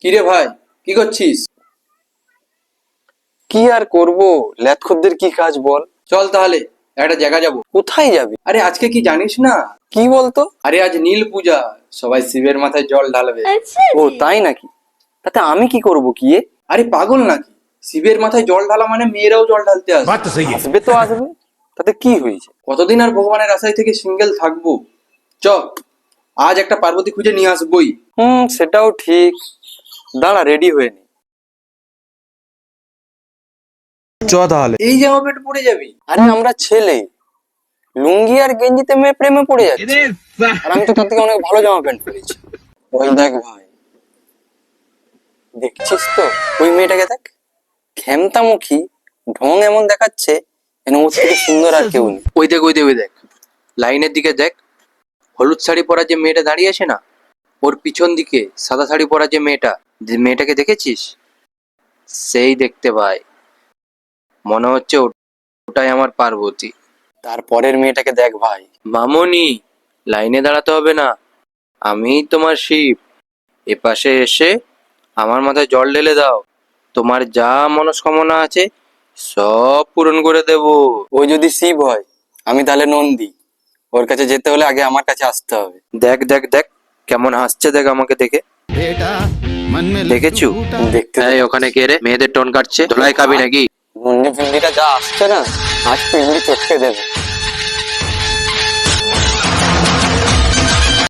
কিরে ভাই, কি করছিস? কি আর করব, ল্যাদ খদ্দের কি কাজ বল। চল তাহলে একটা জায়গা যাব। কোথায় যাবি? আরে আজকে কি জানিস না? কি বলতো? আরে আজ নীল পূজা, সবাই শিবের মাথায় জল ঢালবে। ও তাই নাকি? তাতে আমি কি করব কি আরে পাগল নাকি? শিবের মাথায় জল ঢালা মানে মেয়েরাও জল ঢালতে আসবে। बात तो सही है। আসবে তো আসবে, তাতে কি হয়েছে? কতদিন আর ভগবানের আশায় থেকে সিঙ্গেল থাকবো। চ, আজ একটা পার্বতী খুঁজে নিয়ে আসবোই। সেটাও ঠিক। দাঁড়া, রেডি হয়ে নি। চ তাহলে। এই জামা প্যান্ট পরে যাবি? আরে আমরা ছেলে, লুঙ্গি আর গেঞ্জিতে মেয়ে প্রেমে পড়ে যাচ্ছে। আর আমি তো তার থেকে অনেক ভালো জামা প্যান্ট পরেছি। ওই দেখ ভাই, দেখছিস তো ওই মেয়েটাকে দেখ, ক্ষমতামুখী, ঢং এমন দেখাচ্ছে যেন ওর থেকে সুন্দর আর কেউ নেই। ওই দেখ, ওই দেখ, ওই দেখ, লাইনের দিকে দেখ। হলুদ শাড়ি পরা যে মেয়েটা দাঁড়িয়ে আছে না, ওর পিছন দিকে সাদা শাড়ি পরা যে মেয়েটাকে দেখেছিস? সেই দেখতে ভাই, মনে হচ্ছে ওটাই আমার পার্বতী। তারপরের মেয়েটাকে দেখ ভাই। মামনি, লাইনে দাঁড়াতে হবে না, আমিই তোমার শিব। এপাশে এসে আমার মাথায় জল ঢেলে দাও, তোমার যা মনস্কামনা আছে সব পূরণ করে দেব। ও যদি শিব হয়, আমি তাহলে নন্দী। ওর কাছে যেতে হলে আগে আমার কাছে আসতে হবে। দেখ দেখ দেখ, কেমন হাসছে দেখ আমাকে দেখে। দেখেছু? দেখতে এই ওখানে কে রে? মেয়েদের টোন কাটছে, ধোলাই খাবি নাকি? মুন্ডি ফিন্ডিটা যা আসছে না, আজ পিন্ডি চটকে দেবে।